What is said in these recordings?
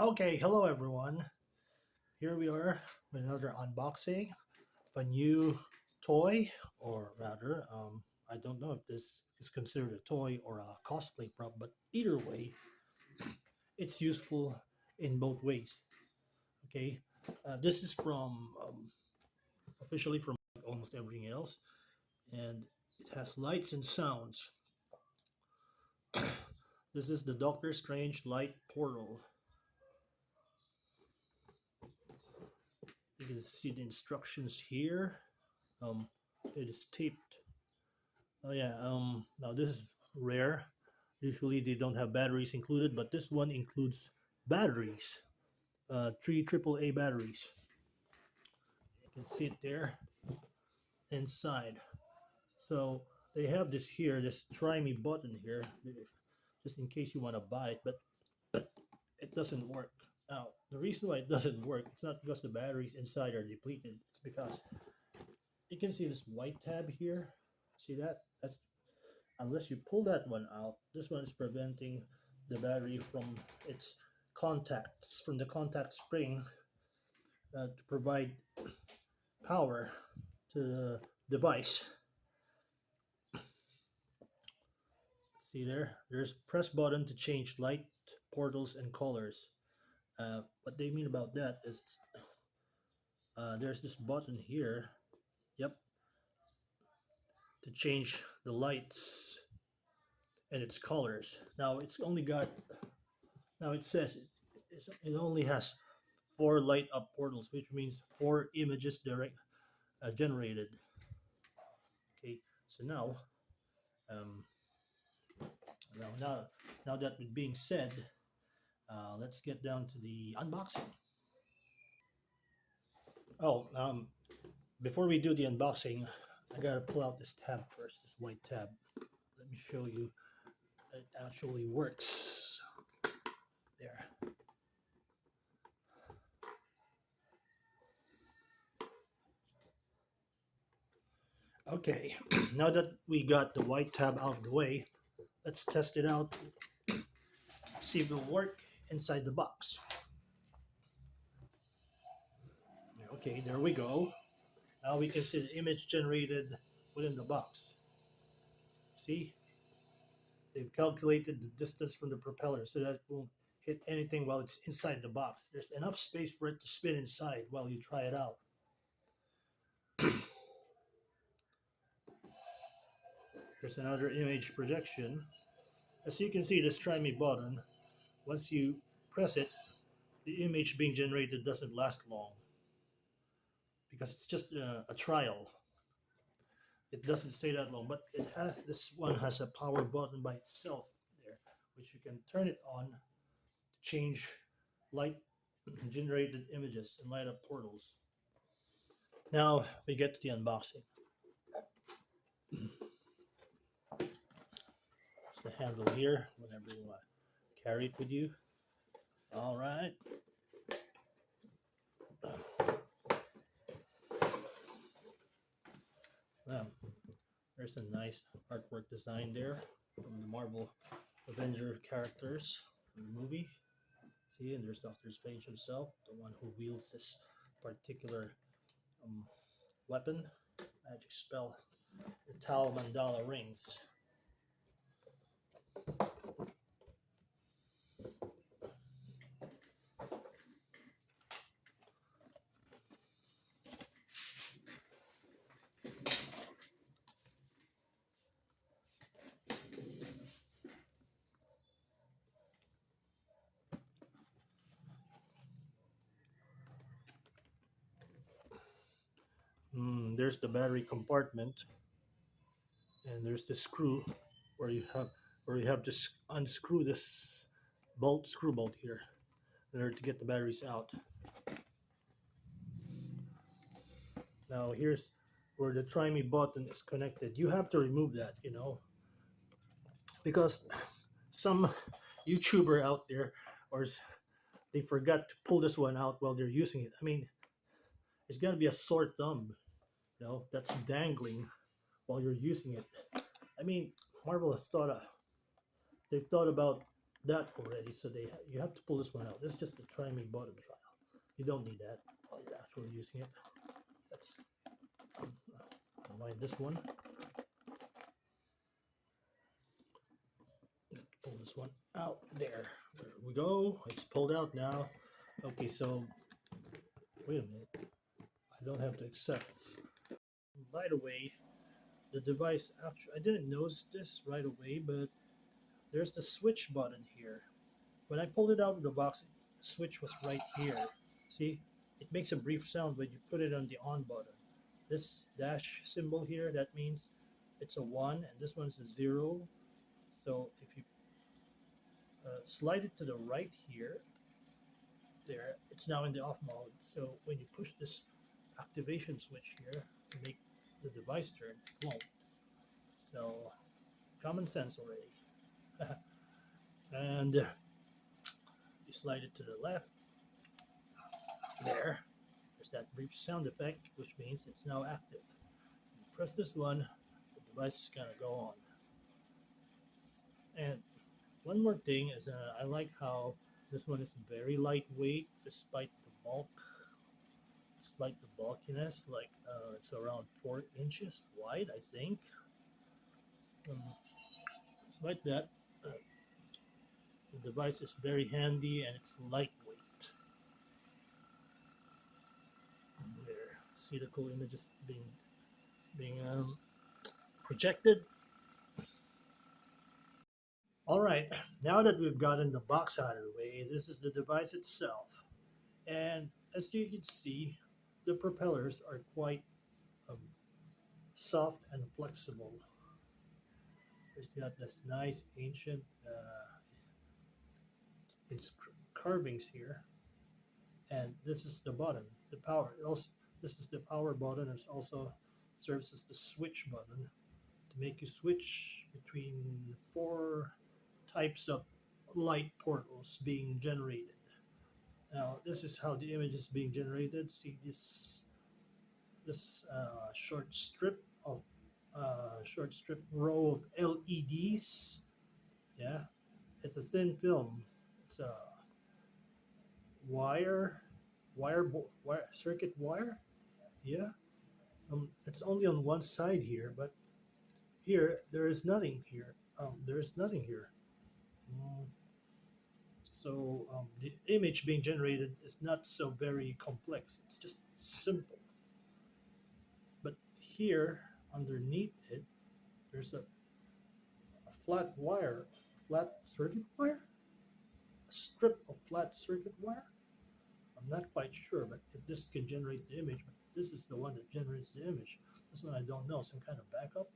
Okay, hello everyone. Here we are with another unboxing of a new toy, or rather, I don't know if this is considered a toy or a cosplay prop, but either way, it's useful in both ways. Okay, this is from officially from almost everything else, and it has lights and sounds. This is the Doctor Strange Light Portal. You can see the instructions here. Um, it is taped. Oh yeah. Now this is rare. Usually they don't have batteries included, but this one includes batteries. Three AAA batteries. You can see it there inside. So they have this here, this try me button here, just in case you want to buy it, but it doesn't work. Now the reason why it doesn't work, it's not because the batteries inside are depleted. It's because you can see this white tab here. See that? That's unless you pull that one out, this one is preventing the battery from its contacts, from the contact spring to provide power to the device. See there? There's press button to change light, portals, and colors. What they mean about that is there's this button here. Yep, to change the lights and its colors. Now it's only got. Now it says it only has four light up portals, which means four images generated. Okay, so um, now that with being said, let's get down to the unboxing. Oh, before we do the unboxing, I gotta pull out this tab first, this white tab. Let me show you it actually works. There. Okay, now that we got the white tab out of the way, let's test it out, see if it'll work inside the box. Okay, there we go. Now we can see the image generated within the box. See? They've calculated the distance from the propeller so that it won't hit anything while it's inside the box. There's enough space for it to spin inside while you try it out. Here's another image projection. As you can see, this try me button, once you press it, the image being generated doesn't last long because it's just a trial. It doesn't stay that long, but this one has a power button by itself there, which you can turn it on to change light generated images and light up portals. Now we get to the unboxing. The handle here, whenever you want to carry it with you. All right. There's a nice artwork design there from the Marvel Avenger characters from the movie. See, and there's Doctor Strange himself, the one who wields this particular weapon, magic spell, the Tau Mandala rings. There's the battery compartment, and there's the screw where you have to unscrew this screw bolt here in order to get the batteries out. Now here's where the try me button is connected. You have to remove that, because some YouTuber out there, or they forgot to pull this one out while they're using it. I mean, it's got to be a sore thumb, that's dangling while you're using it. I mean, Marvel has they've thought about that already, so you have to pull this one out. This is just the try me bottom trial. You don't need that while you're actually using it. Let's unwind this one. Pull this one out. There we go. It's pulled out now. Okay, so wait a minute. I don't have to accept. By the way, the device actually, I didn't notice this right away, but there's the switch button here. When I pulled it out of the box, the switch was right here. See, it makes a brief sound when you put it on the on button. This dash symbol here, that means it's a 1, and this one's a 0. So if you slide it to the right here, there, it's now in the off mode. So when you push this activation switch here to make the device turn, it won't. So common sense already. And you slide it to the left. There's that brief sound effect, which means it's now active. You press this one, the device is gonna go on. And one more thing is I like how this one is very lightweight despite the bulkiness. Like it's around 4 inches wide, I think. Despite that, the device is very handy and it's lightweight. There, see the cool images being projected. All right, now that we've gotten the box out of the way, this is the device itself. And as you can see, the propellers are quite soft and flexible. It's got this nice ancient carvings here. And this is the button, the power. This is the power button. It also serves as the switch button to make you switch between 4 types of light portals being generated. Now this is how the image is being generated. See this short strip row of LEDs. Yeah, it's a thin film. It's a circuit wire. Yeah, it's only on one side here, but here there is nothing here. So the image being generated is not so very complex. It's just simple. But here, underneath it, there's a flat circuit wire, a strip of flat circuit wire. I'm not quite sure, but if this can generate the image, but this is the one that generates the image. This one I don't know, some kind of backup.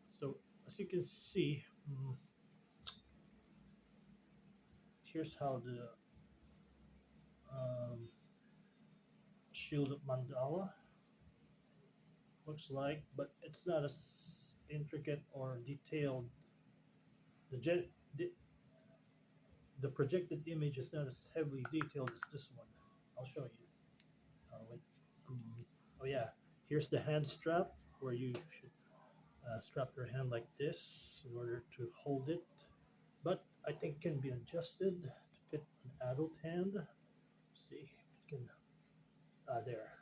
So as you can see, here's how the Shield of Mandala looks like, but it's not as intricate or detailed. The projected image is not as heavily detailed as this one. I'll show you. Oh yeah, here's the hand strap where you should strap your hand like this in order to hold it. But I think it can be adjusted to fit an adult hand. Let's see if it can. There.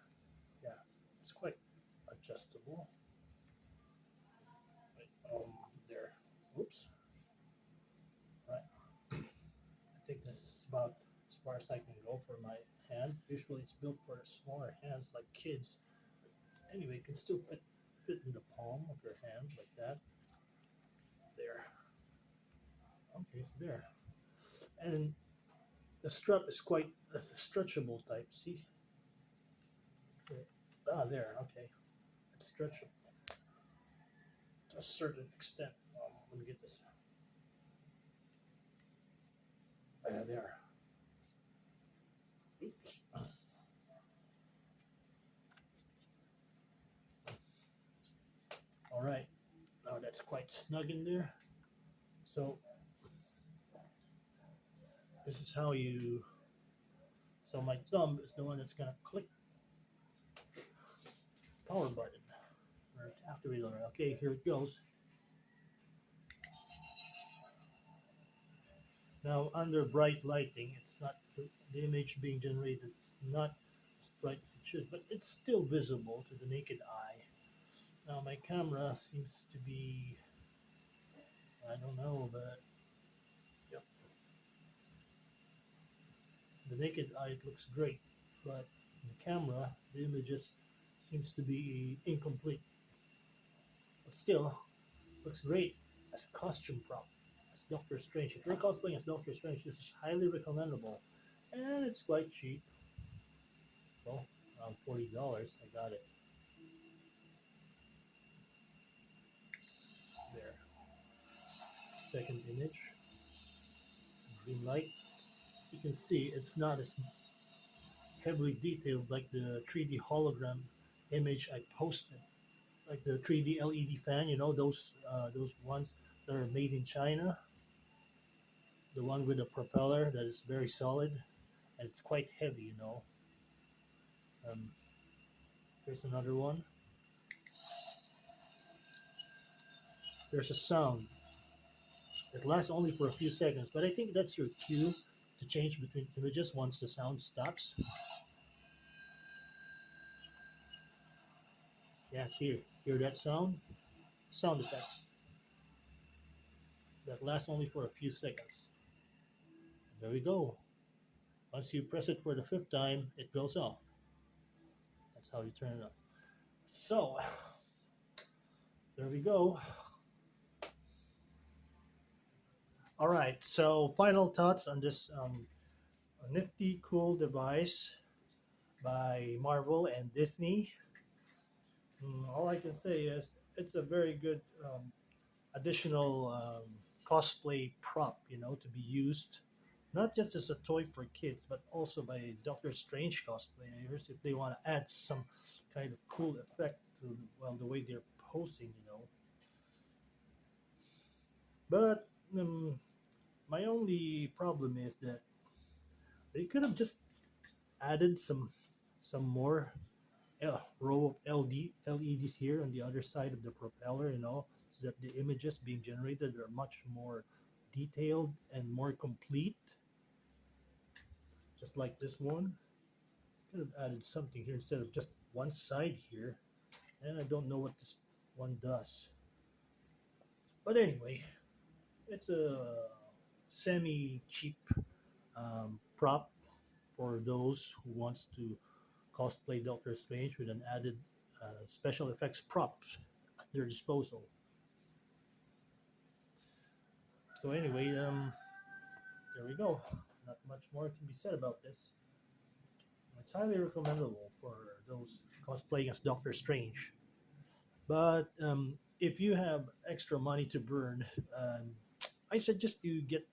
Yeah, it's quite adjustable. There. Whoops. Right. I think this is about as far as I can go for my hand. Usually it's built for smaller hands like kids. But anyway, it can still fit in the palm of your hand like that. There. Okay, so there. And the strap is quite a stretchable type. See? There. Okay. It's stretchable to a certain extent. Let me get this. There. Oops. All right. Now that's quite snug in there. So this is how you. So my thumb is the one that's gonna click power button or activate it. Okay, here it goes. Now, under bright lighting, it's not the image being generated. It's not as bright as it should, but it's still visible to the naked eye. Now, my camera seems to be, I don't know, but yep, the naked eye it looks great, but in the camera, the images seems to be incomplete. But still, looks great as a costume prop, as Doctor Strange. If you're cosplaying as Doctor Strange, this is highly recommendable, and it's quite cheap. Well, around $40. I got it. There. Second image. It's a green light. As you can see, it's not as heavily detailed like the 3D hologram image I posted. Like the 3D LED fan, you know, those ones that are made in China. The one with a propeller that is very solid and it's quite heavy, you know. Here's another one. There's a sound. It lasts only for a few seconds, but I think that's your cue to change between images once the sound stops. Yes, hear that sound? Sound effects. That lasts only for a few seconds. There we go. Once you press it for the 5th time, it goes off. That's how you turn it on. So, there we go. All right, so final thoughts on this nifty, cool device by Marvel and Disney. All I can say is it's a very good additional cosplay prop, you know, to be used not just as a toy for kids, but also by Doctor Strange cosplayers if they want to add some kind of cool effect to, well, the way they're posing, you know. But my only problem is that they could have just added some more row of LEDs here on the other side of the propeller, you know, so that the images being generated are much more detailed and more complete. Just like this one. Could have added something here instead of just one side here. And I don't know what this one does. But anyway, it's a semi-cheap prop for those who wants to cosplay Doctor Strange with an added special effects prop at their disposal. So anyway, there we go. Not much more can be said about this. It's highly recommendable for those cosplaying as Doctor Strange. But if you have extra money to burn, I suggest you get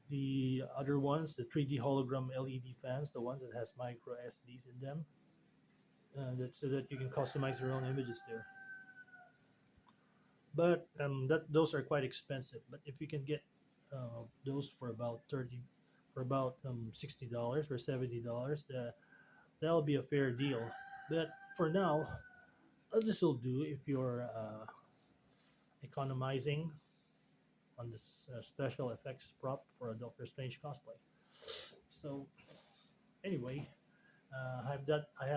the other ones, the 3D hologram LED fans, the ones that has micro SDs in them, so that you can customize your own images there. But those are quite expensive. But if you can get those for about $60 or $70, that'll be a fair deal. But for now, this will do if you're economizing on this special effects prop for a Doctor Strange cosplay. So anyway, I have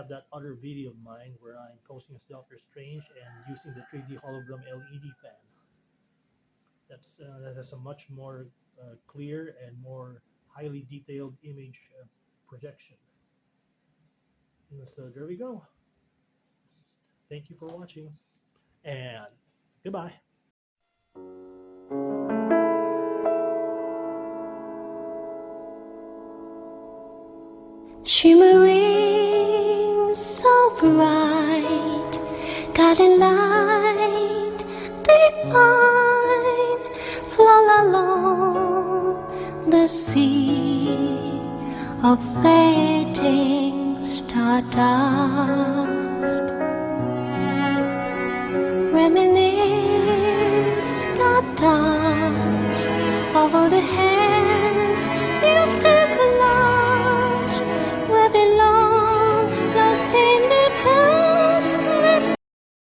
that other video of mine where I'm posing as Doctor Strange and using the 3D hologram LED fan. That has a much more clear and more highly detailed image projection. And so there we go. Thank you for watching, and goodbye. Shimmering so bright, guiding light divine, flow along the sea of fading stardust. Reminisce the touch of the hand